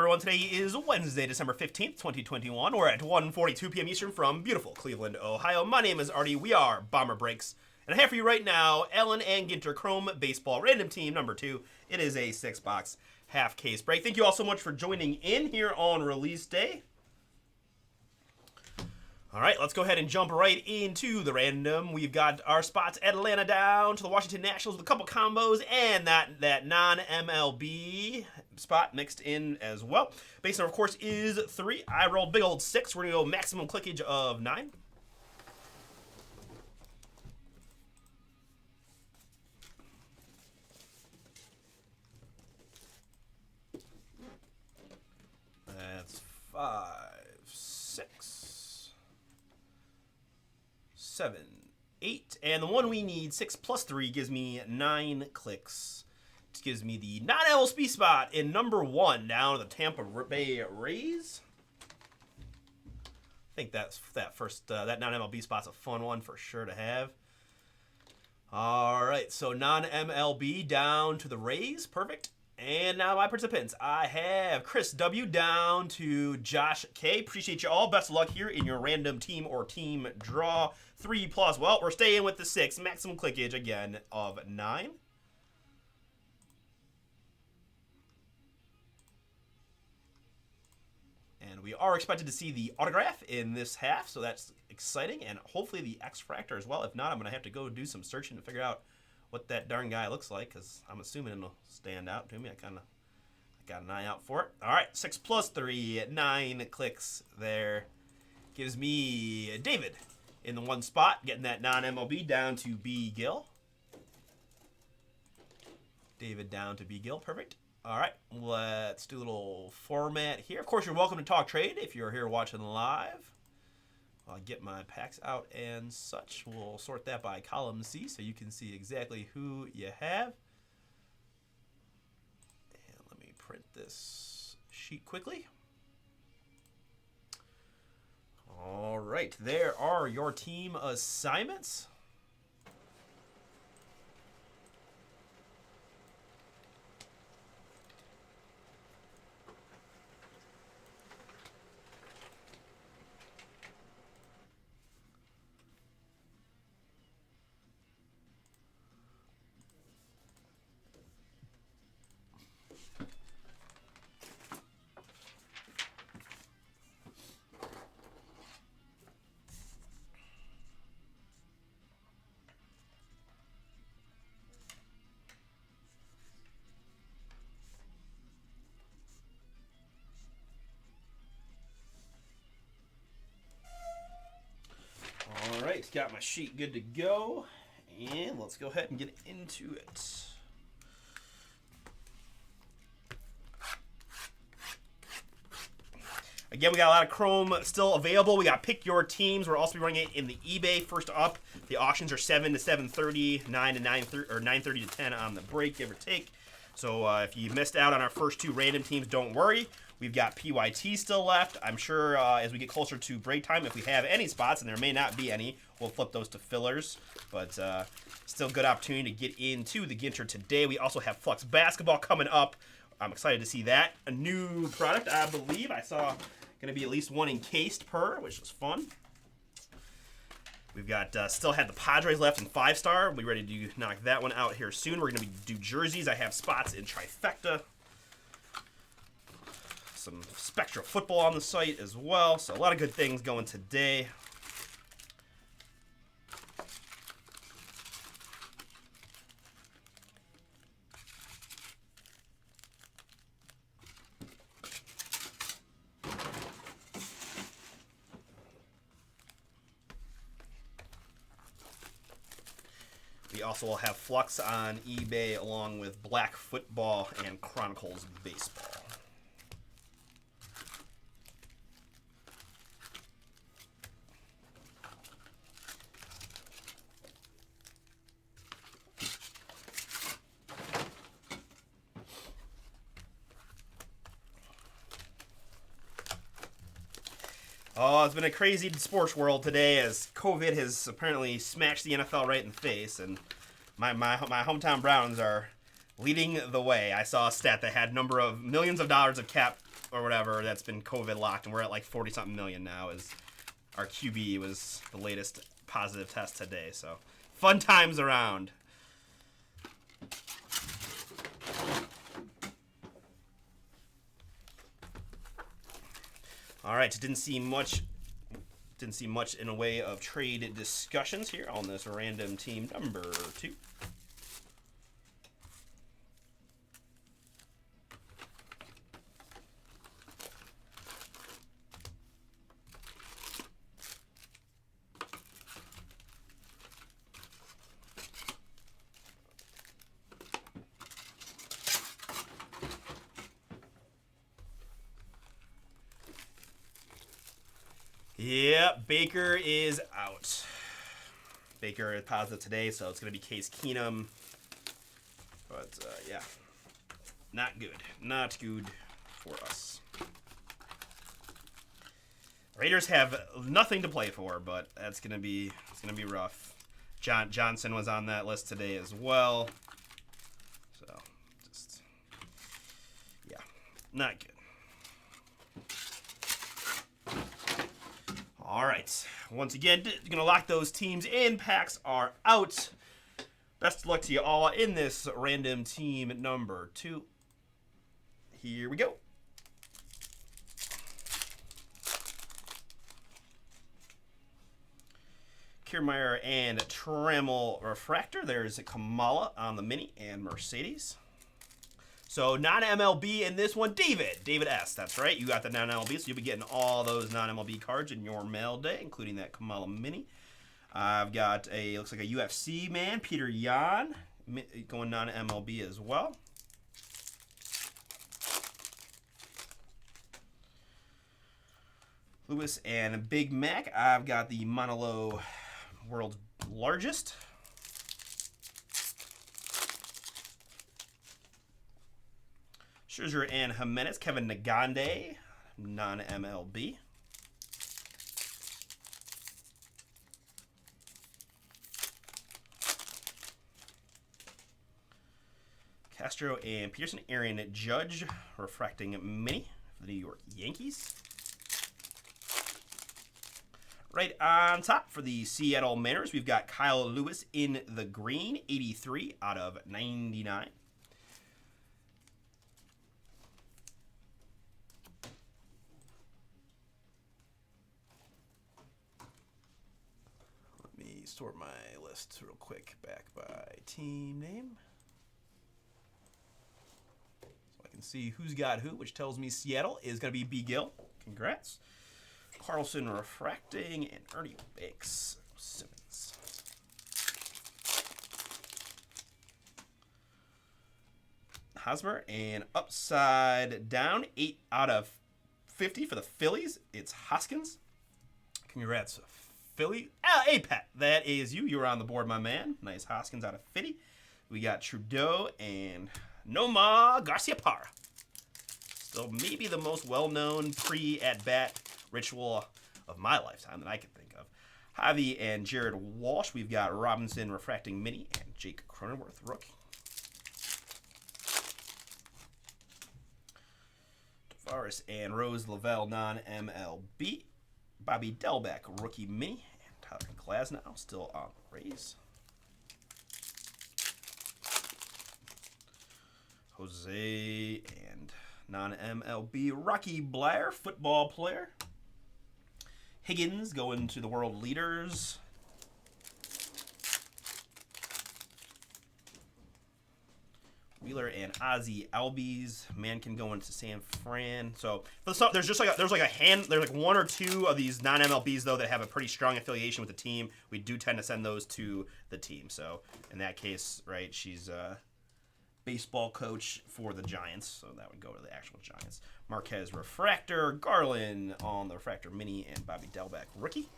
everyone. Today is Wednesday, December 15th, 2021. We're at 1:42 p.m. Eastern from beautiful Cleveland, Ohio. My name is Artie. We are Bomber Breaks. And I have for you right now, Ellen and Ginter Chrome Baseball Random Team number 2. It is a 6-box half case break. Thank you all so much for joining in here on release day. All right, let's go ahead and jump right into the random. We've got our spots Atlanta down to the Washington Nationals with a couple combos and that non-MLB spot mixed in as well. Base number, of course, is 3. I rolled big old 6. We're going to go maximum clickage of 9. That's 5, 6. 7, 8, and the one we need, 6 plus 3, gives me 9 clicks. This gives me the non-LSP spot in number 1 down to the Tampa Bay Rays. I think that non-MLB spot's a fun one for sure to have. All right, so non-MLB down to the Rays, perfect. And now my participants, I have Chris W. down to Josh K. Appreciate you all. Best of luck here in your random team or team draw. 3 plus, well, we're staying with the 6. Maximum clickage, again, of 9. And we are expected to see the autograph in this half, so that's exciting. And hopefully the X-Fractor as well. If not, I'm going to have to go do some searching to figure out what that darn guy looks like, because I'm assuming it'll stand out to me. I got an eye out for it. All right, 6 plus 3, 9 clicks there. Gives me David in the 1 spot, getting that non-MLB down to B. Gill. David down to B. Gill, perfect. All right, let's do a little format here. Of course, you're welcome to talk trade if you're here watching live. I'll get my packs out and such. We'll sort that by column C so you can see exactly who you have. And let me print this sheet quickly. All right, there are your team assignments. All right, got my sheet good to go, and let's go ahead and get into it. Again, we got a lot of Chrome still available. We got Pick Your Teams. We'll also be running it in the eBay. First up, the auctions are 7 to 7:30, 9 to 9:30, or 9:30 to 10 on the break, give or take. So if you missed out on our first 2 random teams, don't worry. We've got PYT still left. I'm sure as we get closer to break time, if we have any spots, and there may not be any, we'll flip those to fillers. But still good opportunity to get into the Ginter today. We also have Flux Basketball coming up. I'm excited to see that. A new product, I believe. I saw going to be at least 1 encased per, which is fun. We've got still had the Padres left in 5-star. We're ready to knock that one out here soon. We're going to do jerseys. I have spots in Trifecta. Some Spectra football on the site as well. So a lot of good things going today. We also will have Flux on eBay along with Black Football and Chronicles Baseball. Oh, it's been a crazy sports world today as COVID has apparently smashed the NFL right in the face, and my hometown Browns are leading the way. I saw a stat that had number of millions of dollars of cap or whatever that's been COVID locked, and we're at like 40-something million now. Is our QB was the latest positive test today. So fun times around. All right, didn't see much in a way of trade discussions here on this random team number 2. Yep, Baker is out. Baker is positive today, so it's going to be Case Keenum. But, yeah, not good. Not good for us. Raiders have nothing to play for, but it's going to be rough. Johnson was on that list today as well. So, just, yeah, not good. All right. Once again, going to lock those teams in. Packs are out. Best of luck to you all in this random team number 2. Here we go. Kiermaier and Trammell Refractor. There's Kamala on the Mini and Mercedes. So non-MLB in this one, David S. That's right. You got the non-MLB, so you'll be getting all those non-MLB cards in your mail day, including that Kamala Mini. I've got looks like a UFC man, Peter Yan, going non-MLB as well. Lewis and Big Mac. I've got the Monolo World's Largest. Scherzer and Jimenez, Kevin Nagande, non-MLB. Castro and Peterson, Aaron Judge, refracting Mini for the New York Yankees. Right on top for the Seattle Mariners, we've got Kyle Lewis in the green, 83 out of 99. Sort my list real quick back by team name so I can see who's got who, which tells me Seattle is going to be B. Gill. Congrats. Carlson refracting and Ernie Banks Simmons. Hosmer and upside down 8 out of 50 for the Phillies. It's Hoskins. Congrats, Philly. Hey, Pat, that is you. You were on the board, my man. Nice Hoskins out of 50. We got Trudeau and Nomar Garciaparra. Still maybe the most well-known pre-at-bat ritual of my lifetime that I can think of. Javi and Jared Walsh. We've got Robinson refracting Mini and Jake Cronenworth rookie. Tavares and Rose Lavelle non-MLB. Bobby Delbeck, rookie Mini, and Tyler Glasnow still on the Rays. Jose and non-MLB Rocky Blair, football player. Higgins going to the World Leaders. Wheeler and Ozzie Albies. Mankin going to San Fran. So there's just like there's like 1 or 2 of these non-MLBs though that have a pretty strong affiliation with the team. We do tend to send those to the team. So in that case, right, she's a baseball coach for the Giants, so that would go to the actual Giants. Marquez refractor, Garland on the refractor Mini, and Bobby Delbeck rookie.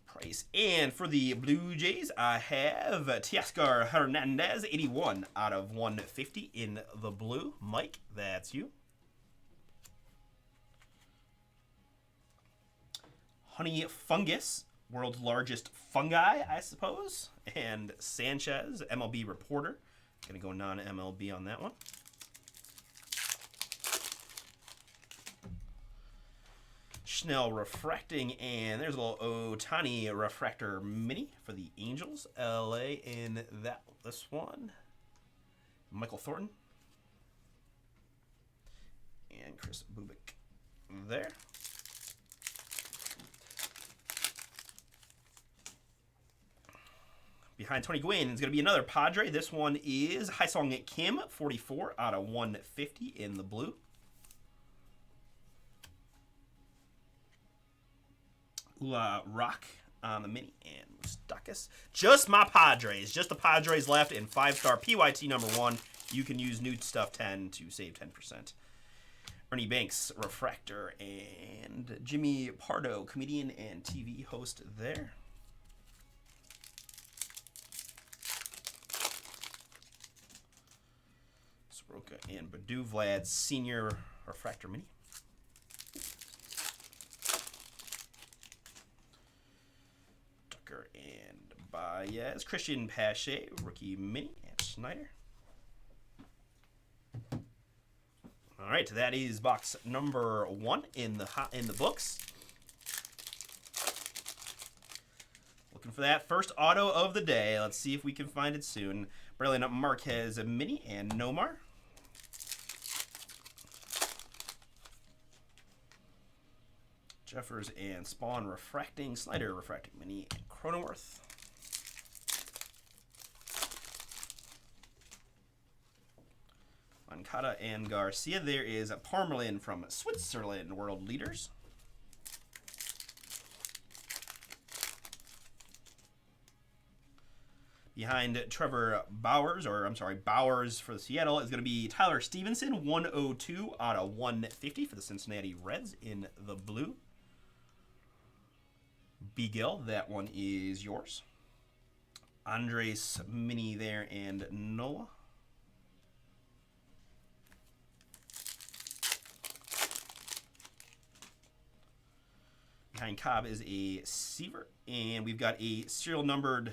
Price. And for the Blue Jays, I have Teoscar Hernandez, 81 out of 150 in the blue. Mike, that's you. Honey Fungus, world's largest fungi, I suppose. And Sanchez, MLB reporter, Gonna go non-MLB on that one. Schnell refracting, and there's a little Ohtani refractor mini for the Angels. LA in this one. Michael Thornton. And Chris Bubik there. Behind Tony Gwynn is going to be another Padre. This one is Haesung Kim, 44 out of 150 in the blue. Rock on the mini, and Moustakas. Just my Padres. Just the Padres left in 5-star PYT number 1. You can use Nude Stuff 10 to save 10%. Ernie Banks, refractor, and Jimmy Pardo, comedian and TV host there. Soroka and Badu, Vlad, senior refractor mini. Tucker and Baez, Christian Pache, rookie mini, and Schneider. All right, that is box number 1 in the books. Looking for that first auto of the day. Let's see if we can find it soon. Brilliant Marquez, a mini, and Nomar. Jeffers and Spawn refracting, Slider refracting mini, and Cronenworth. Moncada and Garcia. There is a Parmelin from Switzerland, World Leaders. Behind Trevor Bowers, Bowers for the Seattle, is going to be Tyler Stevenson, 102 out of 150 for the Cincinnati Reds in the blue. Beagle, that one is yours. Andres Mini there, and Noah. Behind Cobb is a Seaver, and we've got a serial numbered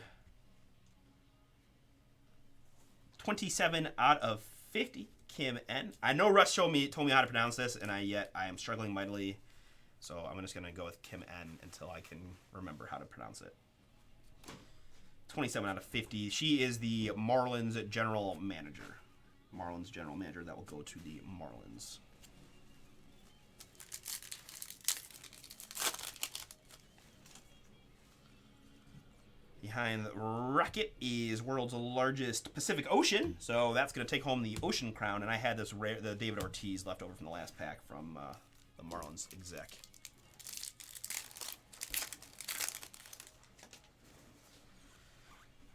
27 out of 50, Kim N. I know Russ told me how to pronounce this, and I am struggling mightily, so I'm just going to go with Kim N until I can remember how to pronounce it. 27 out of 50. She is the Marlins general manager. Marlins general manager. That will go to the Marlins. Behind the Rocket is world's largest Pacific Ocean, so that's going to take home the Ocean Crown. And I had this rare, the David Ortiz left over from the last pack from the Marlins exec.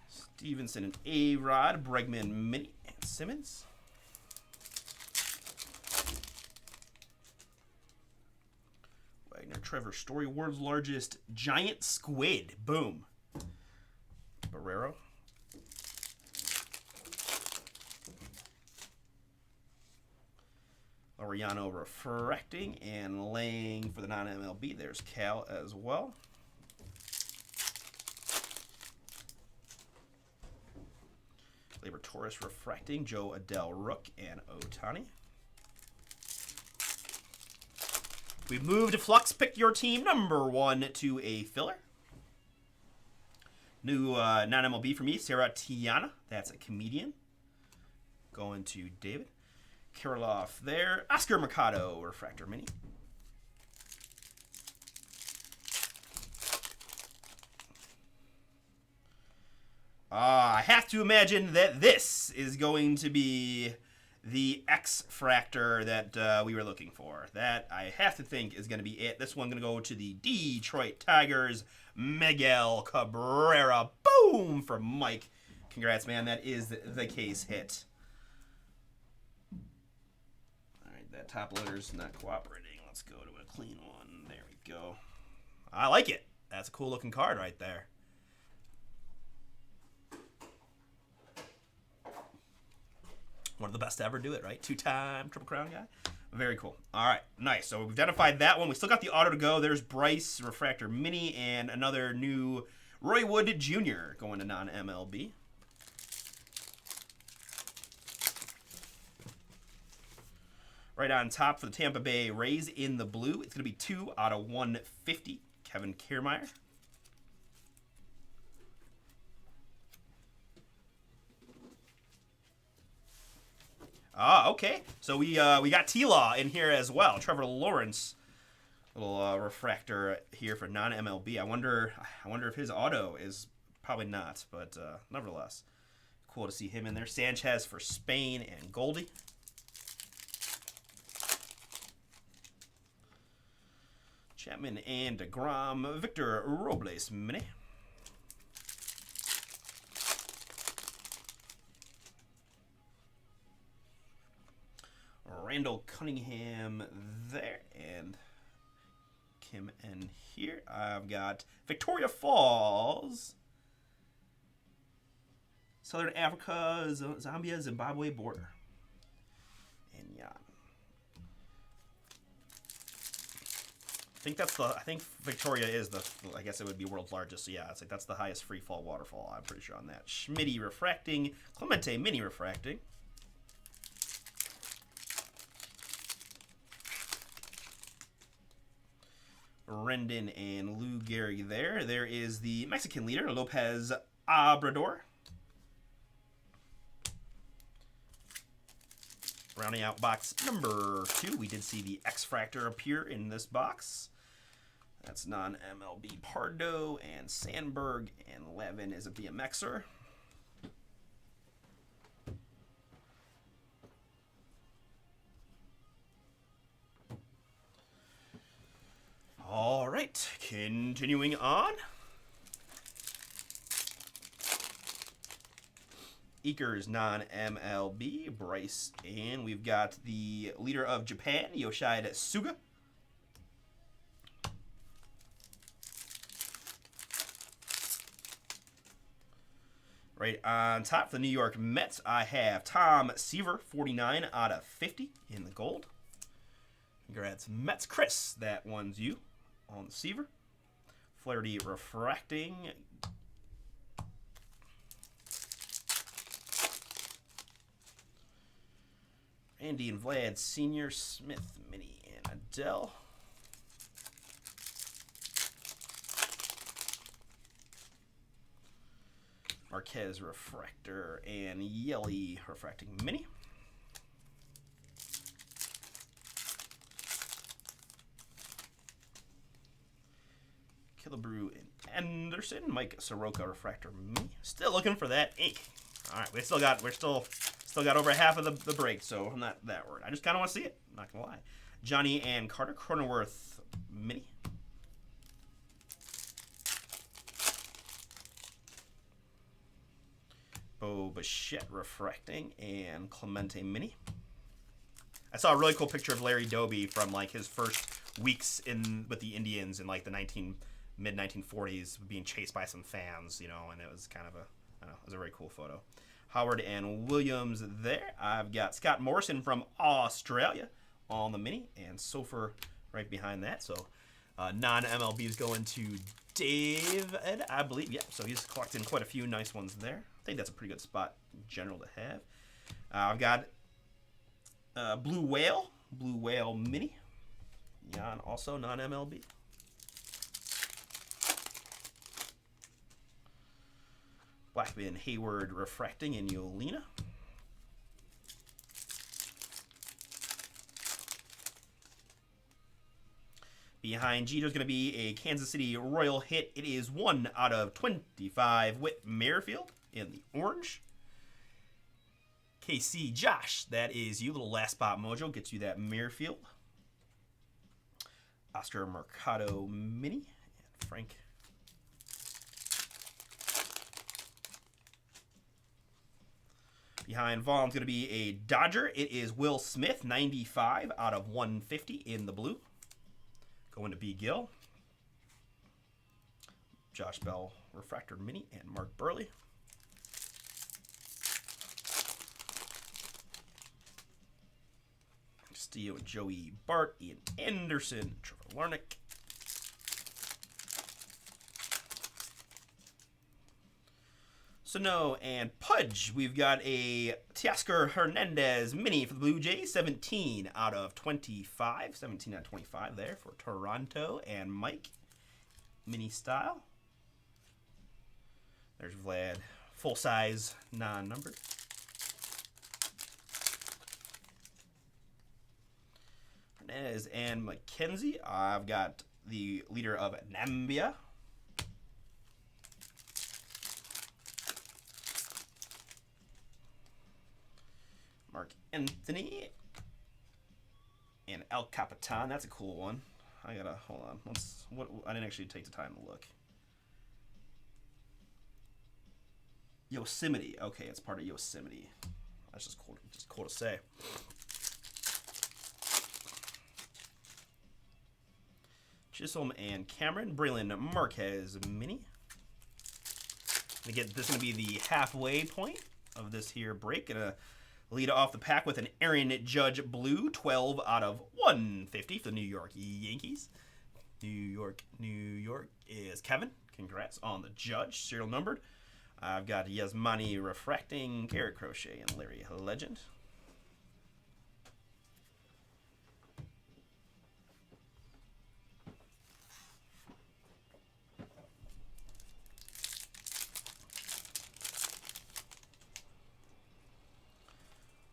Stevenson and A-Rod, Bregman Mini, and Simmons. Wagner, Trevor Story, world's largest giant squid. Boom. Barrero. Laureano refracting and laying for the non-MLB. There's Cal as well. Labor Torres refracting. Joe Adele Rook and Ohtani. We've moved to Flux. Pick your team number 1 to a filler. New non-MLB for me, Sarah Tiana. That's a comedian. Going to David. Kirilloff there. Oscar Mercado, refractor mini. I have to imagine that this is going to be the X-Fractor that we were looking for. That, I have to think, is going to be it. This one's going to go to the Detroit Tigers, Miguel Cabrera. Boom! For Mike. Congrats, man. That is the case hit. All right, that top loader's not cooperating. Let's go to a clean one. There we go. I like it. That's a cool-looking card right there. One of the best to ever do it, right? 2-time Triple Crown guy. Very cool. All right, nice. So we've identified that one. We still got the auto to go. There's Bryce, refractor mini, and another new Roy Wood Jr. going to non-MLB. Right on top for the Tampa Bay Rays in the blue, it's going to be 2 out of 150, Kevin Kiermaier. Ah, okay. So we got T-Law in here as well. Trevor Lawrence, little refractor here for non-MLB. I wonder if his auto is probably not, but nevertheless, cool to see him in there. Sanchez for Spain and Goldie. Chapman and DeGrom, Victor Robles mini. Randall Cunningham there, and Kim N here. I've got Victoria Falls, Southern Africa, Zambia, Zimbabwe border. And yeah, I think Victoria is I guess it would be world's largest. So yeah, it's like that's the highest free fall waterfall. I'm pretty sure on that. Schmitty refracting, Clemente mini refracting. Rendon and Lou Gehrig there. There is the Mexican leader, Lopez Obrador. Rounding out box number 2, we did see the X-Fractor appear in this box. That's non-MLB Pardo and Sandberg, and Levin is a BMXer. All right, continuing on. Eakers non-MLB, Bryce, and we've got the leader of Japan, Yoshida Suga. Right on top for the New York Mets, I have Tom Seaver, 49 out of 50 in the gold. Congrats, Mets. Chris, that one's you on the Seaver. Flaherty refracting. Andy and Vlad Sr., Smith, Mini, and Adele. Marquez refractor and Yelly refracting Mini. Killebrew and Anderson, Mike Soroka refractor Mini. Still looking for that ink. All right, we're still got over half of the break, so I'm not that worried. I just kind of want to see it. I'm not gonna lie. Johnny and Carter Cronenworth Mini. Bo Bichette refracting and Clemente Mini. I saw a really cool picture of Larry Doby from like his first weeks with the Indians in like the mid 1940s, being chased by some fans, you know, and it was kind of it was a very cool photo. Howard and Williams there. I've got Scott Morrison from Australia on the Mini, and Sofer right behind that. So non-MLB is going to Dave, I believe. Yeah, so he's collecting quite a few nice ones there. I think that's a pretty good spot in general to have. I've got Blue Whale Mini. Jan also non-MLB. Blackman Hayward refracting in Yolina. Behind Jeter's going to be a Kansas City Royal hit. It is 1 out of 25. Whit Merrifield in the orange. KC Josh, that is you. Little last spot mojo gets you that Merrifield. Oscar Mercado Mini. And Frank. Behind Vaughn's going to be a Dodger. It is Will Smith, 95 out of 150 in the blue. Going to B. Gill. Josh Bell, refractor Mini, and Mark Burley. Castillo and Joey Bart, Ian Anderson, Trevor Larnach. Sano and Pudge. We've got a Teoscar Hernandez mini for the Blue Jays, 17 out of 25. 17 out of 25 there for Toronto. And Mike, mini style. There's Vlad, full size, non-numbered. Hernandez and McKenzie. I've got the leader of Nambia. Mark Anthony and El Capitan. That's a cool one. I gotta hold on. I didn't actually take the time to look. Yosemite. Okay, it's part of Yosemite. That's just cool. Just cool to say. Chisholm and Cameron. Braylon Marquez mini. Again, this is gonna be the halfway point of this here break. Gonna lead off the pack with an Aaron Judge blue, 12 out of 150 for the New York Yankees. New York is Kevin. Congrats on the Judge, serial numbered. I've got Yasmani Refracting, Garrett Crochet, and Larry Legend.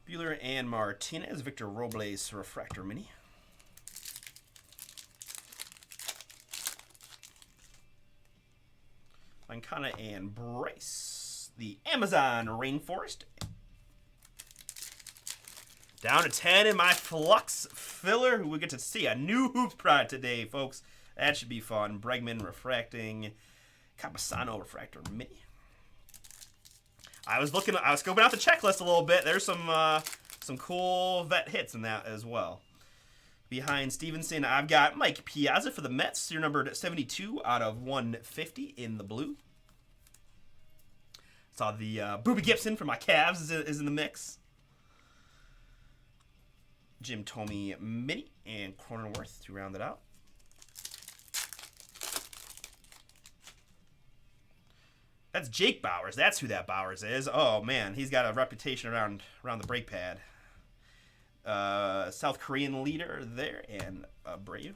Bueller and Martinez, Victor Robles Refractor Mini. Mancana and Bryce, the Amazon Rainforest. Down to 10 in my Flux filler. We get to see a new hoop product today, folks. That should be fun. Bregman Refracting, Capasano Refractor Mini. I was scoping out the checklist a little bit. There's some cool vet hits in that as well. Behind Stevenson, I've got Mike Piazza for the Mets. You're numbered 72 out of 150 in the blue. Saw the Boobie Gibson for my Cavs is in the mix. Jim Thome mini and Cronenworth to round it out. That's Jake Bowers. That's who that Bowers is. Oh, man. He's got a reputation around the brake pad. South Korean leader there, and Abreu.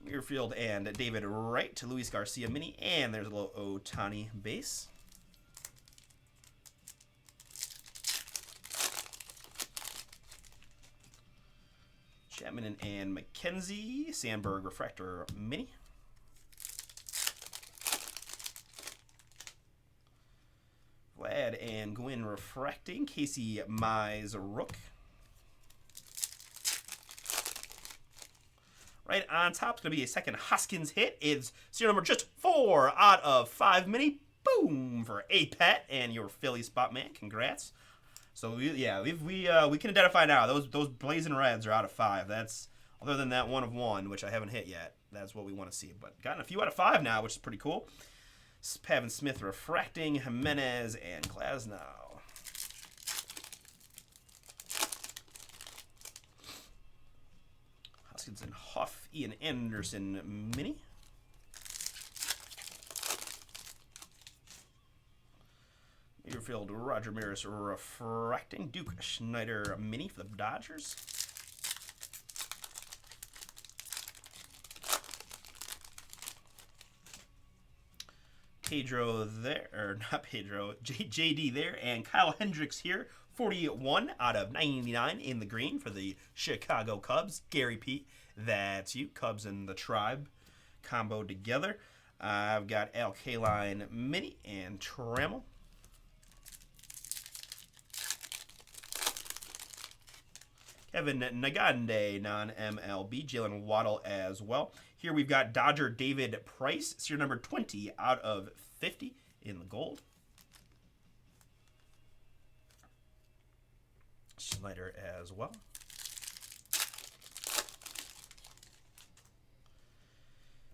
Muirfield and David Wright to Luis Garcia mini, and there's a little Ohtani base. Chapman and McKenzie, Sandberg Refractor mini. Vlad and Gwynn Refracting, Casey Mize Rook. Right on top is going to be a second Hoskins hit. It's serial number just 4 out of 5 mini. Boom for A-Pet and your Philly spot man. Congrats. So we can identify now. Those blazing reds are out of 5. That's other than that 1 of 1, which I haven't hit yet. That's what we want to see. But gotten a few out of 5 now, which is pretty cool. Pavin Smith Refracting, Jimenez, and Glasnow. Hoskins and Huff, Ian Anderson mini. Muirfield, Roger Maris Refracting, Duke Schneider mini for the Dodgers. Pedro there, or not Pedro, JD there, and Kyle Hendricks here, 41 out of 99 in the green for the Chicago Cubs. Gary P, that's you, Cubs and the Tribe combo together. I've got Al Kaline mini and Trammell. Kevin Nagande, non-MLB. Jalen Waddle as well. Here we've got Dodger David Price. Serial number 20 out of 50 in the gold. Slider as well.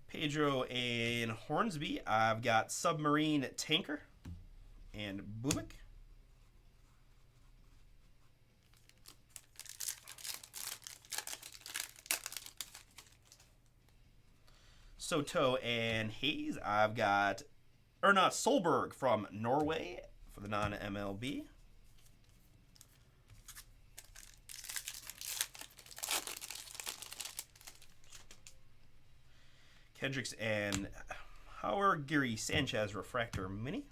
Pedro and Hornsby. I've got Submarine Tanker and Bubik. Soto and Hayes. I've got Erna Solberg from Norway for the non-MLB. Kendricks and Howard Gary Sanchez Refractor Mini.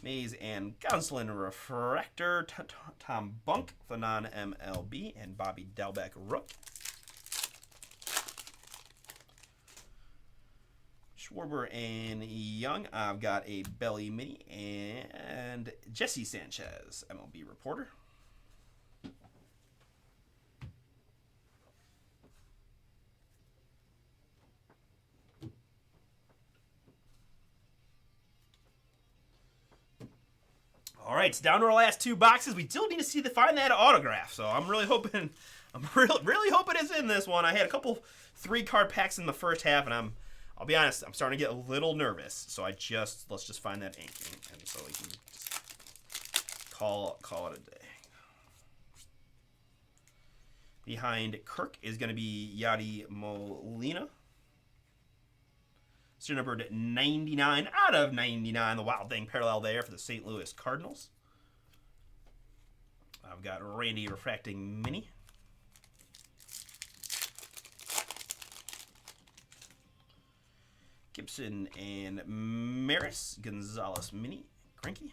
Mays and Gonsolin Refractor. Tom Bunk for non-MLB. And Bobby Dalbec Rook. Schwarber and Young. I've got a Belly Mini. And Jesse Sanchez, MLB Reporter. All right, it's down to our last two boxes. We still need to find that autograph. So I'm really hoping, really hoping it's in this one. I had a couple 3-card packs in the first half, and I'll be honest, I'm starting to get a little nervous. So let's just find that inking, and so we can just call it a day. Behind Kirk is going to be Yadi Molina. So numbered 99 out of 99. The Wild Thing parallel there for the St. Louis Cardinals. I've got Randy Refracting Mini. Gibson and Maris Gonzalez Mini. Cranky.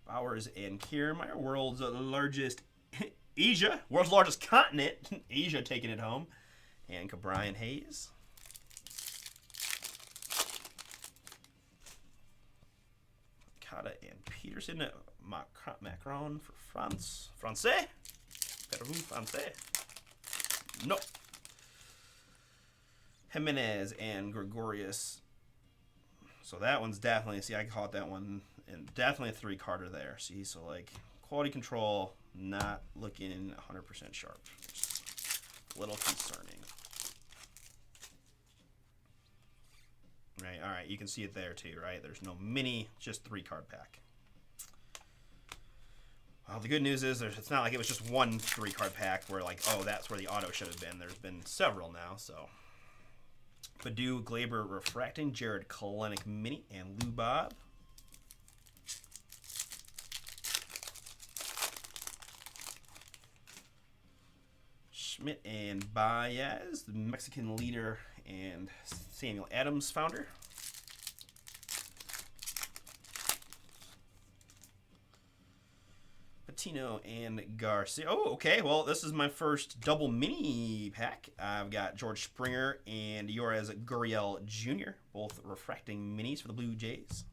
Bowers and Kiermaier, world's largest world's largest continent. Asia taking it home. And Brian Hayes. Kata and Peterson. Macron for France. Francais? Peru Francais. No. Jimenez and Gregorius. So that one's definitely, see, I caught that one. And definitely a 3-carder there. See, so like quality control. Not looking 100% sharp. A little concerning. Right, all right, you can see it there too, right? There's no mini, just 3-card pack. Well, the good news is it's not like it was just one 3-card pack where like, oh, that's where the auto should have been. There's been several now, so. Padu Glaber Refracting, Jared Kelenic Mini, and Lou Bob. Schmidt and Baez, the Mexican leader and Samuel Adams founder. Patino and Garcia. Oh, okay. Well, this is my first double mini pack. I've got George Springer and Yoris Gurriel Jr., both refracting minis for the Blue Jays.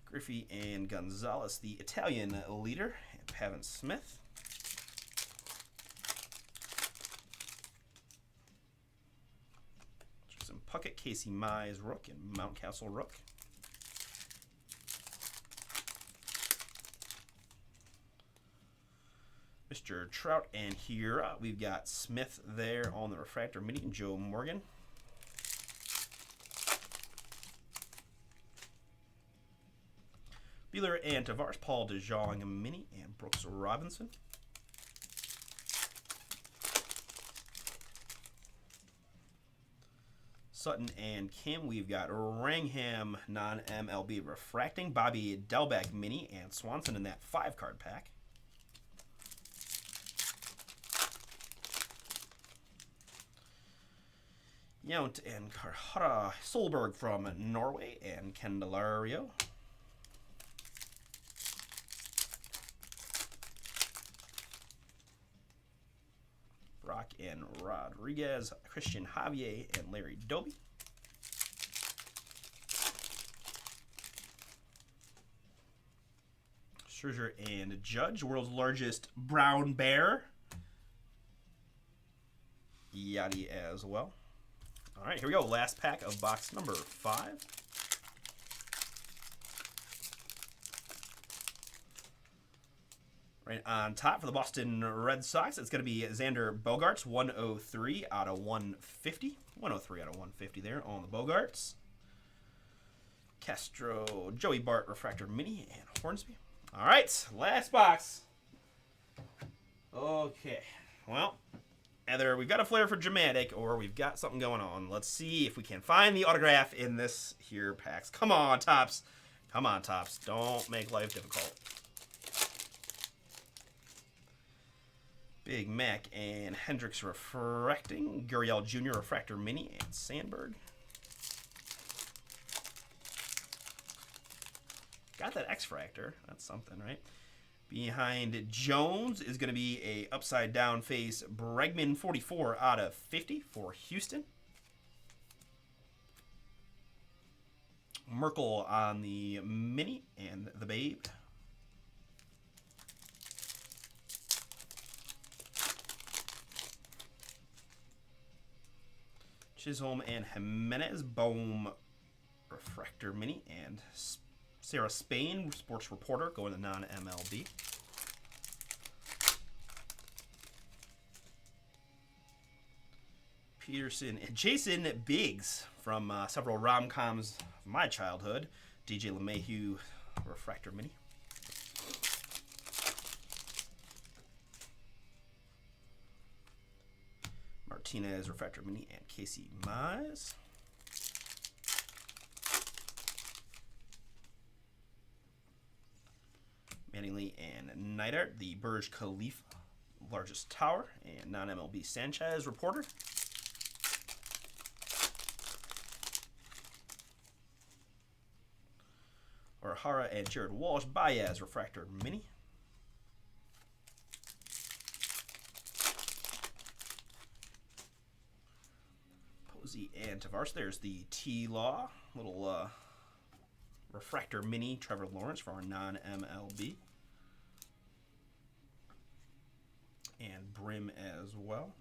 Griffey and Gonzalez, the Italian leader, and Pavin Smith. Some Puckett, Casey Mize Rook, and Mountcastle Rook. Mr. Trout and here we've got Smith there on the refractor mini, and Joe Morgan. Buehler and Tavares, Paul DeJong Mini, and Brooks Robinson. Sutton and Kim, we've got Rangham non-MLB Refracting, Bobby Dalbec Mini, and Swanson in that 5-card pack. Yount and Carhara Solberg from Norway, and Candelario. Brock and Rodriguez, Christian Javier, and Larry Doby. Scherzer and Judge, world's largest brown bear. Yachty as well. All right, here we go. Last pack of box number 5. Right on top for the Boston Red Sox, it's going to be Xander Bogaerts, 103 out of 150. 103 out of 150 there on the Bogaerts. Castro, Joey Bart, Refractor Mini, and Hornsby. All right, last box. Okay, well, either we've got a flair for dramatic or we've got something going on. Let's see if we can find the autograph in this here packs. Come on, Topps. Come on, Topps. Don't make life difficult. Big Mac and Hendricks Refracting. Gurriel Jr. Refractor Mini and Sandberg. Got that X-Fractor. That's something, right? Behind Jones is going to be a upside down face Bregman 44 out of 50 for Houston. Merkel on the Mini and the Babe. Chisholm and Jimenez, Bohm Refractor Mini, and Sarah Spain, Sports Reporter, going to non-MLB. Peterson and Jason Biggs from several rom-coms of my childhood. DJ LeMahieu Refractor Mini. Martinez Refractor Mini and Casey Mize. Mattingly and Neidhart, the Burj Khalifa largest tower, and non-MLB Sanchez Reporter. O'Hara and Jared Walsh, Baez Refractor Mini. Posey and Tavares. There's the T-Law, little Refractor Mini Trevor Lawrence for our non-MLB. And Brim as well.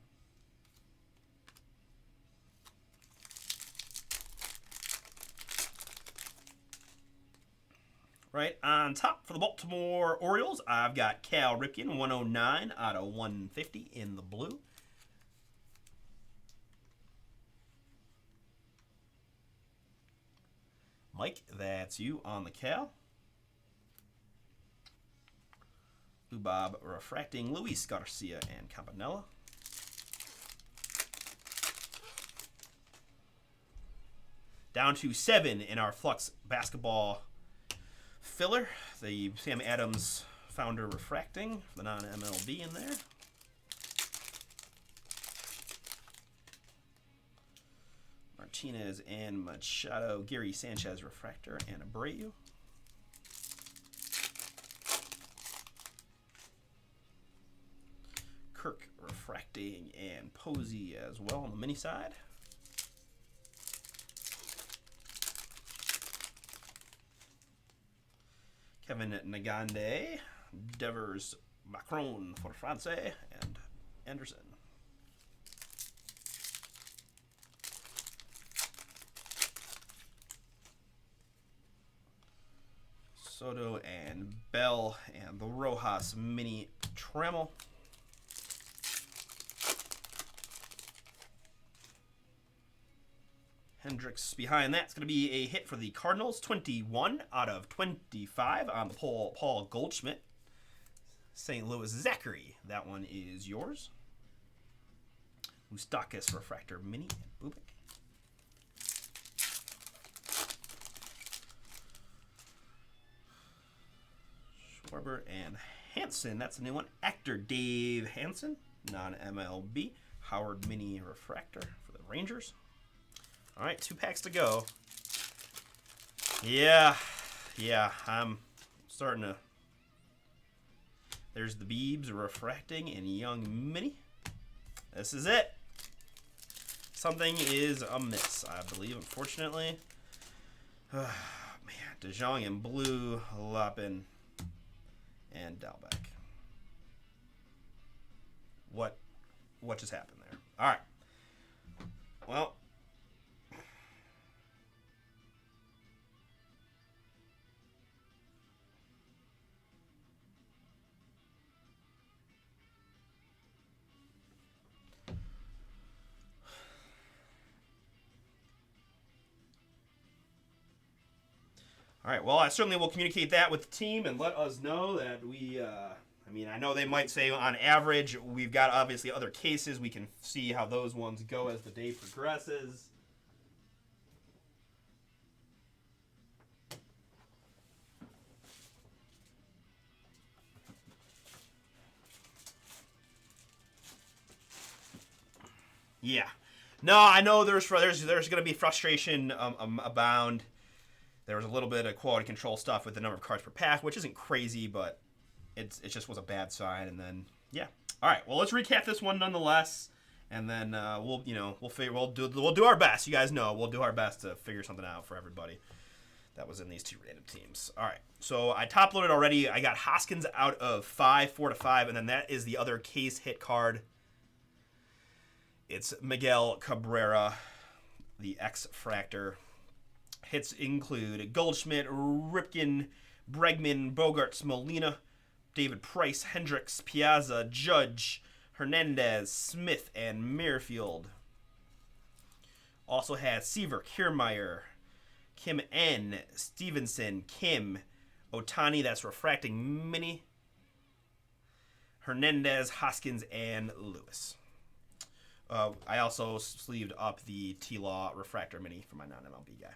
Right on top for the Baltimore Orioles, I've got Cal Ripken, 109 out of 150 in the blue. Mike, that's you on the Cal. Blue Bob Refracting, Luis Garcia and Campanella. Down to 7 in our Flux Basketball filler. The Sam Adams Founder Refracting, the non-MLB in there. Martinez and Machado, Gary Sanchez Refractor, and Abreu. Kirk Refracting and Posey as well on the mini side. Kevin Nagande, Devers Macron for France, and Anderson. Soto and Bell and the Rojas Mini Trammell. Hendricks behind that's going to be a hit for the Cardinals, 21 out of 25 on the Paul Goldschmidt. St. Louis Zachary, that one is yours. Moustakis Refractor Mini and Bubik. Schwarber and Hansen, that's a new one. Actor Dave Hansen, non-MLB. Howard Mini Refractor for the Rangers. All right, 2 packs to go. Yeah, I'm starting to. There's the Beebs Refracting and Young Mini. This is it. Something is amiss, I believe, unfortunately. Man, DeJong in blue, Loppin, and Dalbeck. What just happened there? All right. Well. All right. Well, I certainly will communicate that with the team and let us know that we. I mean, I know they might say on average we've got obviously other cases. We can see how those ones go as the day progresses. Yeah. No, I know there's going to be frustration abound. There was a little bit of quality control stuff with the number of cards per pack, which isn't crazy, but it just was a bad sign. And then yeah, all right. Well, let's recap this one nonetheless, and then we'll do our best. You guys know we'll do our best to figure something out for everybody that was in these two random teams. All right. So I top loaded already. I got Hoskins out of 5, 4 to 5, and then that is the other case hit card. It's Miguel Cabrera, the X-Fractor. Hits include Goldschmidt, Ripken, Bregman, Bogarts, Molina, David Price, Hendricks, Piazza, Judge, Hernandez, Smith, and Merrifield. Also has Seaver, Kiermaier, Kim N, Stevenson, Kim, Otani, that's refracting mini, Hernandez, Hoskins, and Lewis. I also sleeved up the T-Law Refractor Mini for my non-MLB guy.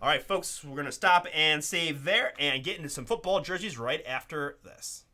All right, folks, we're going to stop and save there and get into some football jerseys right after this.